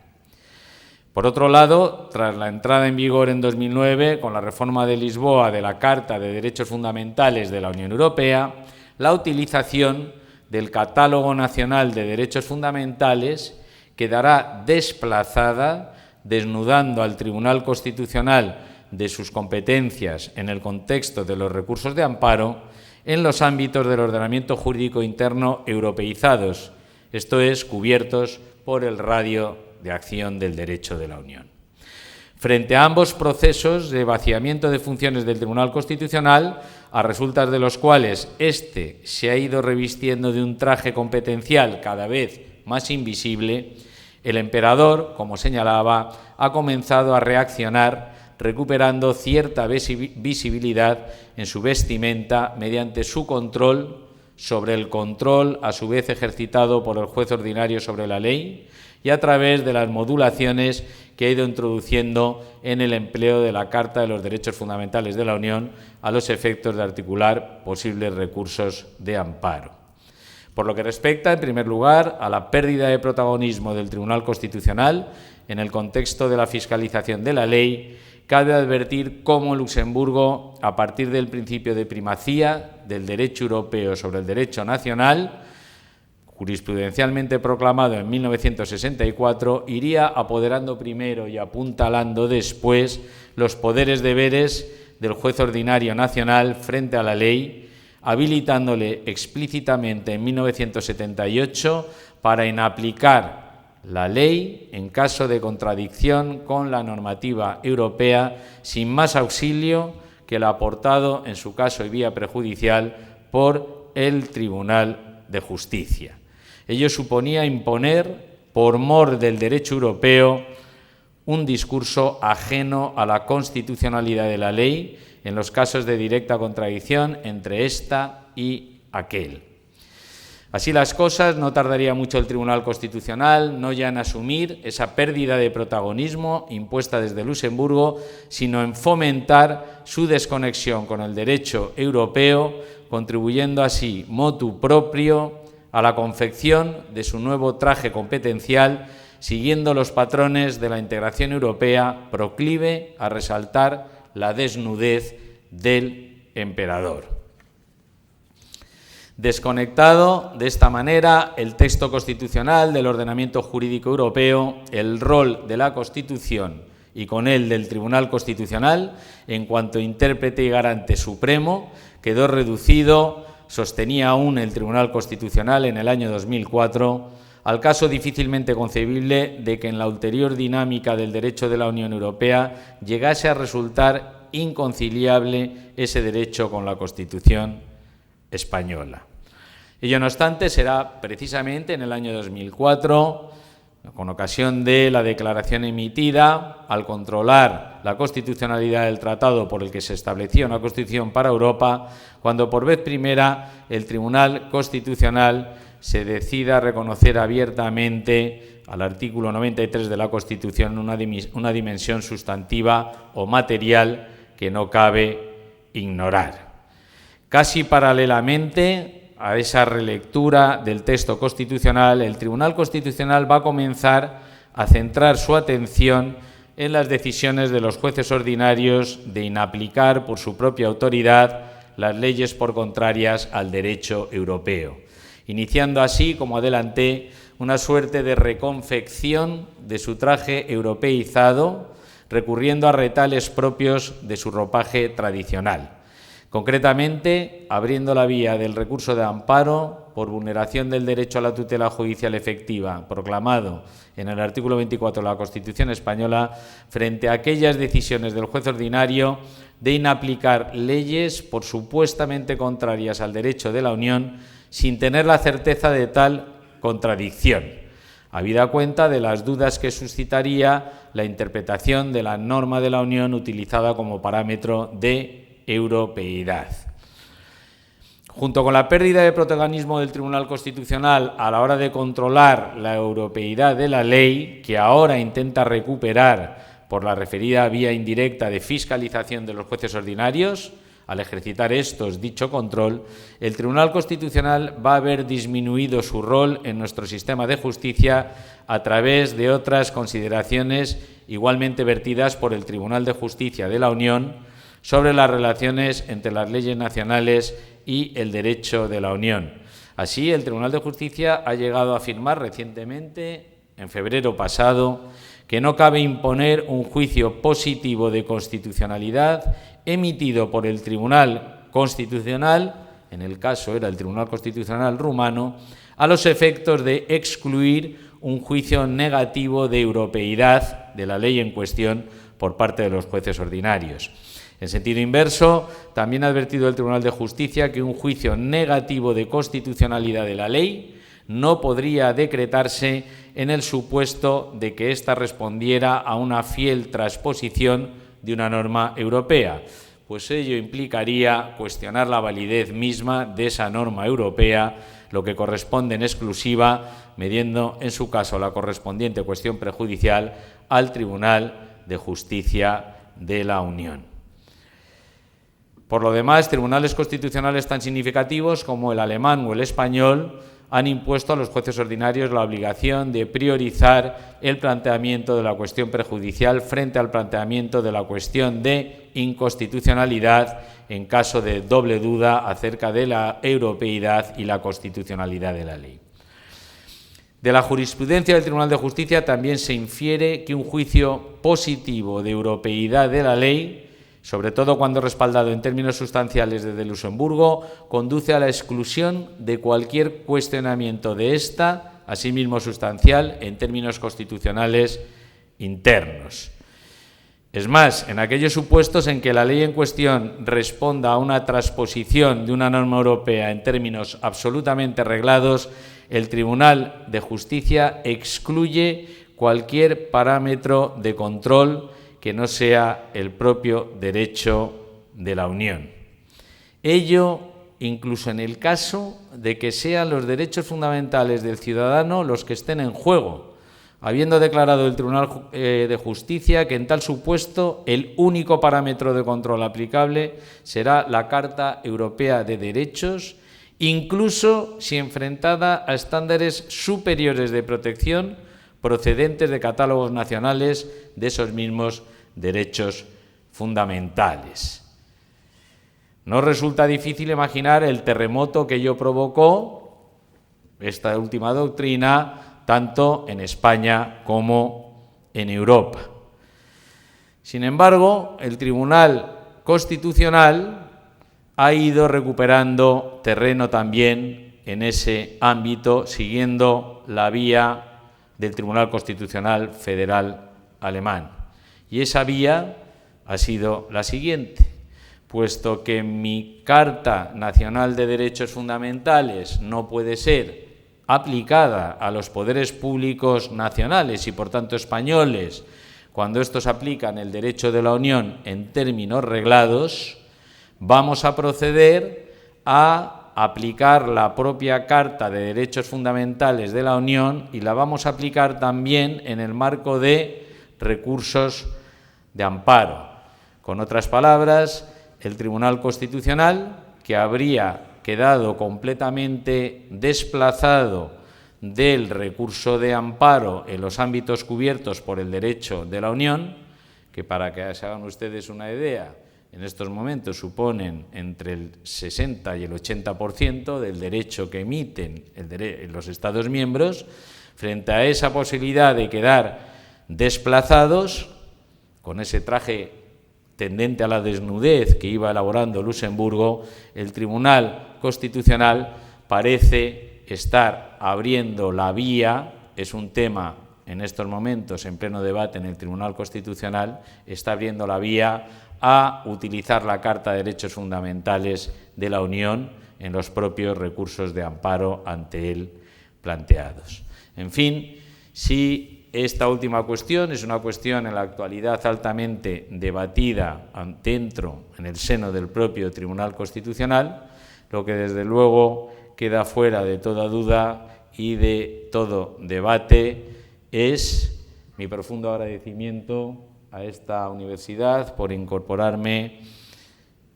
Por otro lado, tras la entrada en vigor en 2009, con la reforma de Lisboa de la Carta de Derechos Fundamentales de la Unión Europea, la utilización del Catálogo Nacional de Derechos Fundamentales quedará desplazada, desnudando al Tribunal Constitucional de sus competencias en el contexto de los recursos de amparo en los ámbitos del ordenamiento jurídico interno europeizados, esto es, cubiertos por el radio de acción del derecho de la Unión. Frente a ambos procesos de vaciamiento de funciones del Tribunal Constitucional, a resultas de los cuales éste se ha ido revistiendo de un traje competencial cada vez más invisible, el emperador, como señalaba, ha comenzado a reaccionar, recuperando cierta visibilidad en su vestimenta mediante su control sobre el control, a su vez ejercitado por el juez ordinario sobre la ley, y a través de las modulaciones que ha ido introduciendo en el empleo de la Carta de los Derechos Fundamentales de la Unión a los efectos de articular posibles recursos de amparo. Por lo que respecta, en primer lugar, a la pérdida de protagonismo del Tribunal Constitucional en el contexto de la fiscalización de la ley, cabe advertir cómo Luxemburgo, a partir del principio de primacía del derecho europeo sobre el derecho nacional, jurisprudencialmente proclamado en 1964, iría apoderando primero y apuntalando después los poderes deberes del juez ordinario nacional frente a la ley, habilitándole explícitamente en 1978 para inaplicar la ley en caso de contradicción con la normativa europea, sin más auxilio que el aportado, en su caso y vía prejudicial, por el Tribunal de Justicia. Ello suponía imponer, por mor del derecho europeo, un discurso ajeno a la constitucionalidad de la ley en los casos de directa contradicción entre esta y aquel. Así las cosas, no tardaría mucho el Tribunal Constitucional no ya en asumir esa pérdida de protagonismo impuesta desde Luxemburgo, sino en fomentar su desconexión con el derecho europeo, contribuyendo así motu proprio a la confección de su nuevo traje competencial, siguiendo los patrones de la integración europea proclive a resaltar la desnudez del emperador. Desconectado de esta manera el texto constitucional del ordenamiento jurídico europeo, el rol de la Constitución y con él del Tribunal Constitucional, en cuanto intérprete y garante supremo, quedó reducido, sostenía aún el Tribunal Constitucional en el año 2004, al caso difícilmente concebible de que en la ulterior dinámica del derecho de la Unión Europea llegase a resultar inconciliable ese derecho con la Constitución española. Ello no obstante, será precisamente en el año 2004, con ocasión de la declaración emitida al controlar la constitucionalidad del tratado por el que se establecía una Constitución para Europa, cuando por vez primera el Tribunal Constitucional se decida a reconocer abiertamente al artículo 93 de la Constitución una dimensión sustantiva o material que no cabe ignorar. Casi paralelamente a esa relectura del texto constitucional, el Tribunal Constitucional va a comenzar a centrar su atención en las decisiones de los jueces ordinarios de inaplicar por su propia autoridad las leyes por contrarias al derecho europeo, iniciando así, como adelanté, una suerte de reconfección de su traje europeizado, recurriendo a retales propios de su ropaje tradicional. Concretamente, abriendo la vía del recurso de amparo por vulneración del derecho a la tutela judicial efectiva, proclamado en el artículo 24 de la Constitución española, frente a aquellas decisiones del juez ordinario de inaplicar leyes por supuestamente contrarias al derecho de la Unión, sin tener la certeza de tal contradicción, habida cuenta de las dudas que suscitaría la interpretación de la norma de la Unión utilizada como parámetro de europeidad. Junto con la pérdida de protagonismo del Tribunal Constitucional a la hora de controlar la europeidad de la ley, que ahora intenta recuperar por la referida vía indirecta de fiscalización de los jueces ordinarios, al ejercitar estos dicho control, el Tribunal Constitucional va a ver disminuido su rol en nuestro sistema de justicia a través de otras consideraciones igualmente vertidas por el Tribunal de Justicia de la Unión sobre las relaciones entre las leyes nacionales y el derecho de la Unión. Así, el Tribunal de Justicia ha llegado a afirmar recientemente, en febrero pasado, que no cabe imponer un juicio positivo de constitucionalidad emitido por el Tribunal Constitucional, en el caso era el Tribunal Constitucional rumano, a los efectos de excluir un juicio negativo de europeidad de la ley en cuestión por parte de los jueces ordinarios. En sentido inverso, también ha advertido el Tribunal de Justicia que un juicio negativo de constitucionalidad de la ley no podría decretarse en el supuesto de que ésta respondiera a una fiel transposición de una norma europea, pues ello implicaría cuestionar la validez misma de esa norma europea, lo que corresponde en exclusiva, mediendo en su caso la correspondiente cuestión prejudicial al Tribunal de Justicia de la Unión. Por lo demás, tribunales constitucionales tan significativos como el alemán o el español han impuesto a los jueces ordinarios la obligación de priorizar el planteamiento de la cuestión prejudicial frente al planteamiento de la cuestión de inconstitucionalidad en caso de doble duda acerca de la europeidad y la constitucionalidad de la ley. De la jurisprudencia del Tribunal de Justicia también se infiere que un juicio positivo de europeidad de la ley, sobre todo cuando respaldado en términos sustanciales desde Luxemburgo, conduce a la exclusión de cualquier cuestionamiento de esta, asimismo sustancial, en términos constitucionales internos. Es más, en aquellos supuestos en que la ley en cuestión responda a una transposición de una norma europea en términos absolutamente reglados, el Tribunal de Justicia excluye cualquier parámetro de control que no sea el propio derecho de la Unión. Ello incluso en el caso de que sean los derechos fundamentales del ciudadano los que estén en juego, habiendo declarado el Tribunal de Justicia que en tal supuesto el único parámetro de control aplicable será la Carta Europea de Derechos, incluso si enfrentada a estándares superiores de protección procedentes de catálogos nacionales de esos mismos derechos fundamentales. No resulta difícil imaginar el terremoto que ello provocó, esta última doctrina, tanto en España como en Europa. Sin embargo, el Tribunal Constitucional ha ido recuperando terreno también en ese ámbito, siguiendo la vía del Tribunal Constitucional Federal Alemán. Y esa vía ha sido la siguiente: puesto que mi Carta Nacional de Derechos Fundamentales no puede ser aplicada a los poderes públicos nacionales y, por tanto, españoles, cuando estos aplican el derecho de la Unión en términos reglados, vamos a proceder a aplicar la propia Carta de Derechos Fundamentales de la Unión y la vamos a aplicar también en el marco de recursos de amparo. Con otras palabras, el Tribunal Constitucional, que habría quedado completamente desplazado del recurso de amparo en los ámbitos cubiertos por el derecho de la Unión, que para que se hagan ustedes una idea, en estos momentos suponen entre el 60 y el 80% del derecho que emiten los Estados miembros, frente a esa posibilidad de quedar desplazados, con ese traje tendente a la desnudez que iba elaborando Luxemburgo, el Tribunal Constitucional parece estar abriendo la vía, es un tema en estos momentos en pleno debate en el Tribunal Constitucional, está abriendo la vía a utilizar la Carta de Derechos Fundamentales de la Unión en los propios recursos de amparo ante él planteados. En fin, si esta última cuestión es una cuestión en la actualidad altamente debatida dentro, en el seno del propio Tribunal Constitucional, lo que desde luego queda fuera de toda duda y de todo debate es mi profundo agradecimiento a esta universidad por incorporarme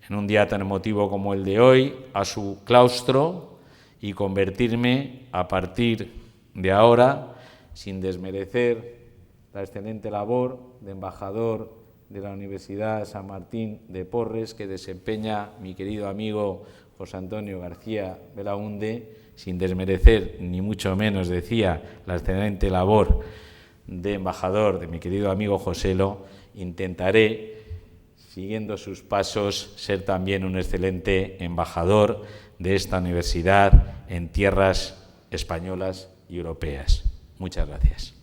en un día tan emotivo como el de hoy a su claustro y convertirme a partir de ahora, sin desmerecer la excelente labor de embajador de la Universidad San Martín de Porres que desempeña mi querido amigo José Antonio García Belaúnde, sin desmerecer ni mucho menos, decía, la excelente labor de embajador de mi querido amigo Joselo, intentaré, siguiendo sus pasos, ser también un excelente embajador de esta universidad en tierras españolas y europeas. Muchas gracias.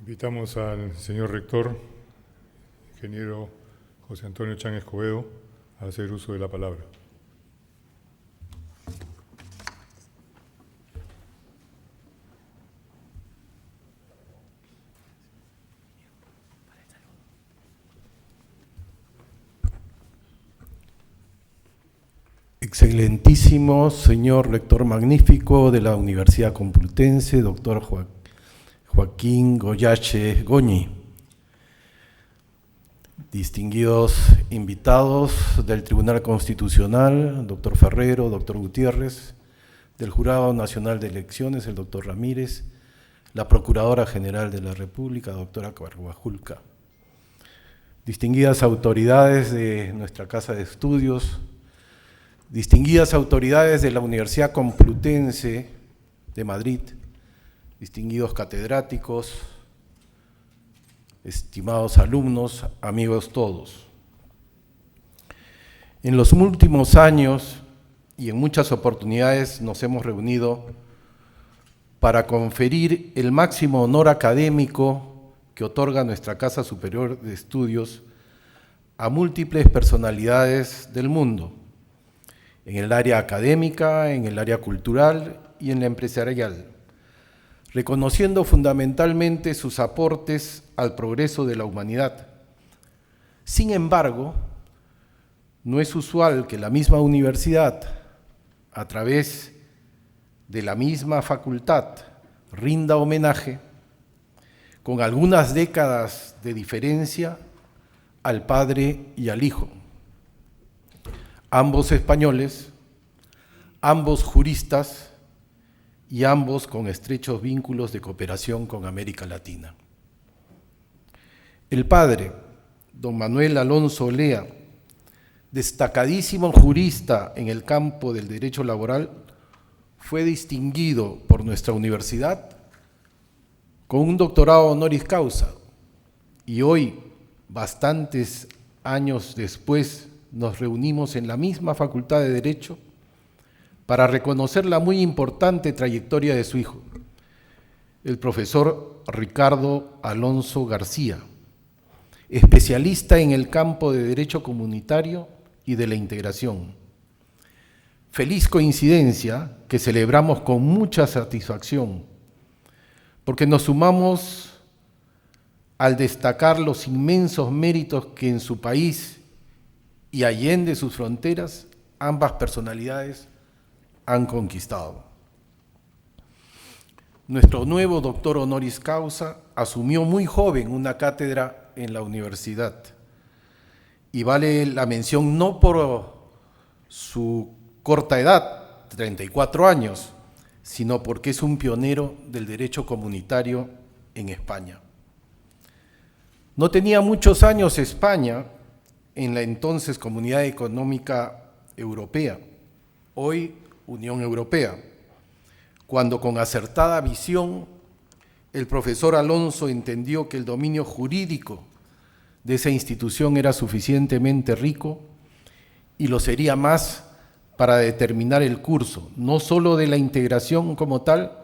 Invitamos al señor rector, ingeniero José Antonio Chang Escobedo, a hacer uso de la palabra. Excelentísimo señor rector magnífico de la Universidad Complutense, doctor Joaquín Goyache Goñi, distinguidos invitados del Tribunal Constitucional, doctor Ferrero, doctor Gutiérrez, del Jurado Nacional de Elecciones, el doctor Ramírez, la Procuradora General de la República, doctora Carvajulca, distinguidas autoridades de nuestra Casa de Estudios, distinguidas autoridades de la Universidad Complutense de Madrid, distinguidos catedráticos, estimados alumnos, amigos todos. En los últimos años y en muchas oportunidades nos hemos reunido para conferir el máximo honor académico que otorga nuestra Casa Superior de Estudios a múltiples personalidades del mundo, en el área académica, en el área cultural y en la empresarial, reconociendo fundamentalmente sus aportes al progreso de la humanidad. Sin embargo, no es usual que la misma universidad, a través de la misma facultad, rinda homenaje, con algunas décadas de diferencia, al padre y al hijo. Ambos españoles, ambos juristas y ambos con estrechos vínculos de cooperación con América Latina. El padre, don Manuel Alonso Olea, destacadísimo jurista en el campo del derecho laboral, fue distinguido por nuestra universidad con un doctorado honoris causa y hoy, bastantes años después, nos reunimos en la misma Facultad de Derecho para reconocer la muy importante trayectoria de su hijo, el profesor Ricardo Alonso García, especialista en el campo de Derecho Comunitario y de la Integración. Feliz coincidencia que celebramos con mucha satisfacción, porque nos sumamos al destacar los inmensos méritos que en su país y allende sus fronteras, ambas personalidades han conquistado. Nuestro nuevo doctor honoris causa asumió muy joven una cátedra en la universidad y vale la mención no por su corta edad, 34 años, sino porque es un pionero del derecho comunitario en España. No tenía muchos años España en la entonces Comunidad Económica Europea, hoy Unión Europea, cuando con acertada visión el profesor Alonso entendió que el dominio jurídico de esa institución era suficientemente rico y lo sería más para determinar el curso, no solo de la integración como tal,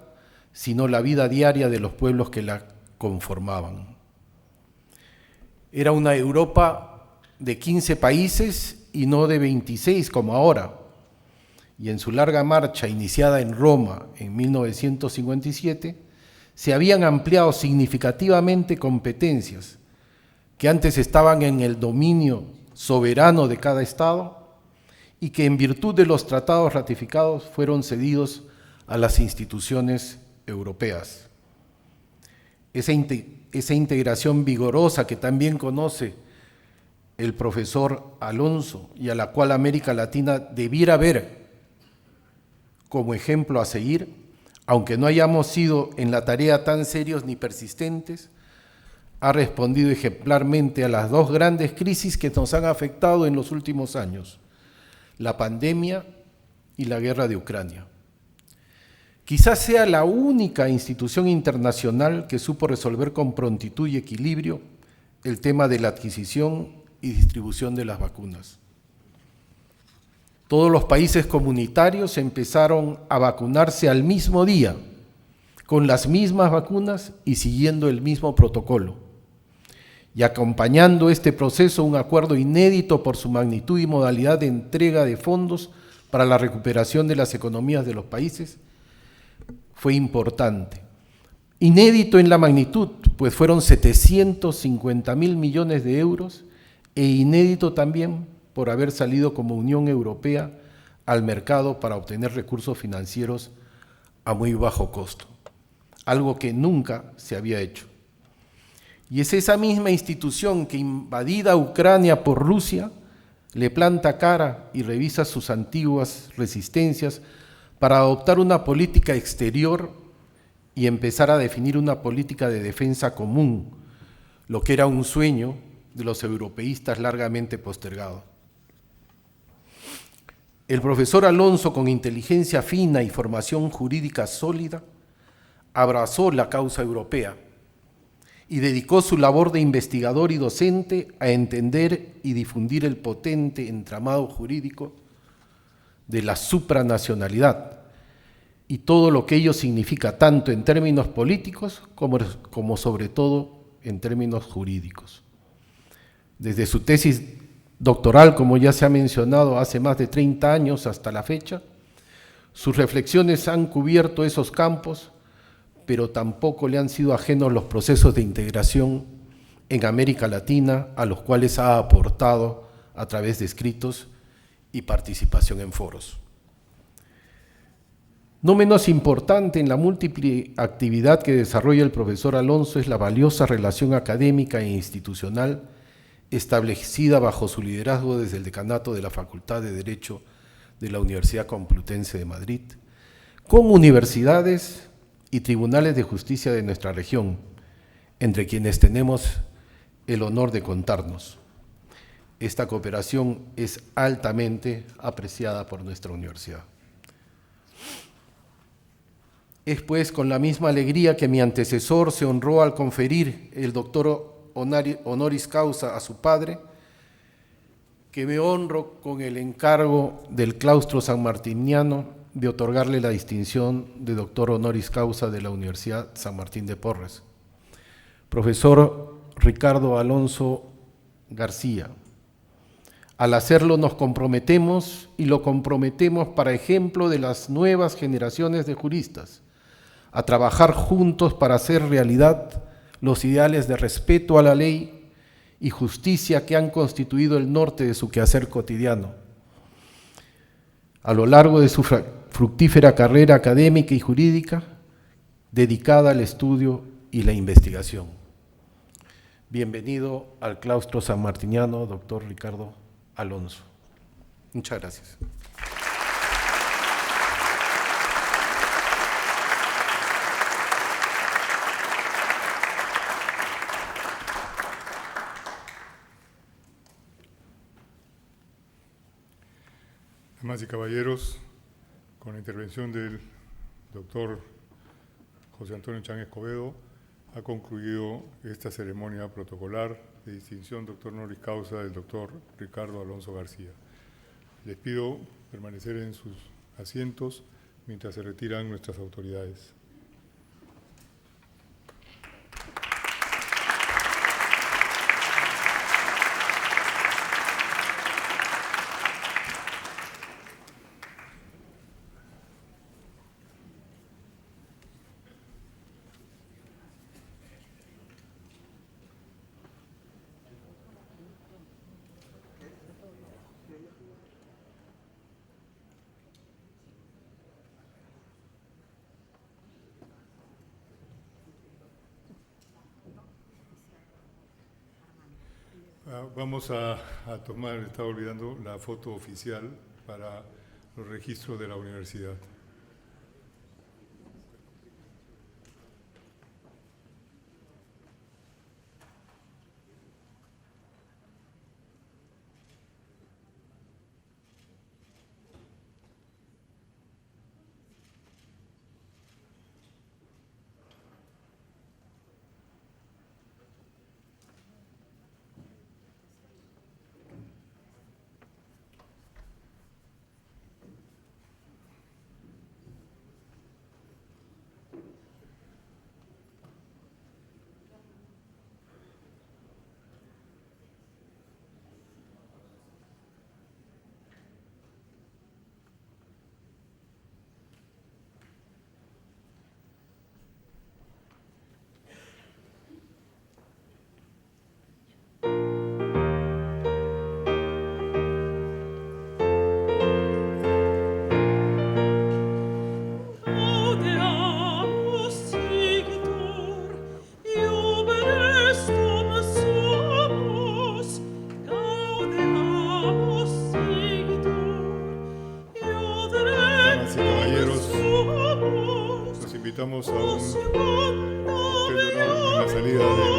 sino la vida diaria de los pueblos que la conformaban. Era una Europa de 15 países y no de 26 como ahora, y en su larga marcha iniciada en Roma en 1957, se habían ampliado significativamente competencias que antes estaban en el dominio soberano de cada Estado y que en virtud de los tratados ratificados fueron cedidos a las instituciones europeas. Esa integración vigorosa que también conoce el profesor Alonso y a la cual América Latina debiera ver como ejemplo a seguir, aunque no hayamos sido en la tarea tan serios ni persistentes, ha respondido ejemplarmente a las dos grandes crisis que nos han afectado en los últimos años, la pandemia y la guerra de Ucrania. Quizás sea la única institución internacional que supo resolver con prontitud y equilibrio el tema de la adquisición y distribución de las vacunas. Todos los países comunitarios empezaron a vacunarse al mismo día, con las mismas vacunas y siguiendo el mismo protocolo, y acompañando este proceso un acuerdo inédito por su magnitud y modalidad de entrega de fondos para la recuperación de las economías de los países, fue importante. Inédito en la magnitud, pues fueron 750.000 millones de euros, e inédito también por haber salido como Unión Europea al mercado para obtener recursos financieros a muy bajo costo, algo que nunca se había hecho. Y es esa misma institución que, invadida Ucrania por Rusia, le planta cara y revisa sus antiguas resistencias para adoptar una política exterior y empezar a definir una política de defensa común, lo que era un sueño de los europeístas largamente postergado. El profesor Alonso, con inteligencia fina y formación jurídica sólida, abrazó la causa europea y dedicó su labor de investigador y docente a entender y difundir el potente entramado jurídico de la supranacionalidad y todo lo que ello significa, tanto en términos políticos como sobre todo en términos jurídicos. Desde su tesis doctoral, como ya se ha mencionado, hace más de 30 años hasta la fecha, sus reflexiones han cubierto esos campos, pero tampoco le han sido ajenos los procesos de integración en América Latina, a los cuales ha aportado a través de escritos y participación en foros. No menos importante en la múltiple actividad que desarrolla el profesor Alonso es la valiosa relación académica e institucional establecida bajo su liderazgo desde el decanato de la Facultad de Derecho de la Universidad Complutense de Madrid, con universidades y tribunales de justicia de nuestra región, entre quienes tenemos el honor de contarnos. Esta cooperación es altamente apreciada por nuestra universidad. Es pues con la misma alegría que mi antecesor se honró al conferir el doctor honoris causa a su padre, que me honro con el encargo del claustro sanmartiniano de otorgarle la distinción de doctor honoris causa de la Universidad San Martín de Porres. Profesor Ricardo Alonso García, al hacerlo nos comprometemos y lo comprometemos para ejemplo de las nuevas generaciones de juristas, a trabajar juntos para hacer realidad los ideales de respeto a la ley y justicia que han constituido el norte de su quehacer cotidiano. A lo largo de su fructífera carrera académica y jurídica, dedicada al estudio y la investigación. Bienvenido al claustro sanmartiniano, doctor Ricardo Alonso. Muchas gracias. Damas y caballeros, con la intervención del doctor José Antonio Chang Escobedo, ha concluido esta ceremonia protocolar de distinción doctor honoris causa del doctor Ricardo Alonso García. Les pido permanecer en sus asientos mientras se retiran nuestras autoridades. Vamos a tomar, estaba olvidando, la foto oficial para los registros de la universidad. invitamos a un cóctel de honor en la salida de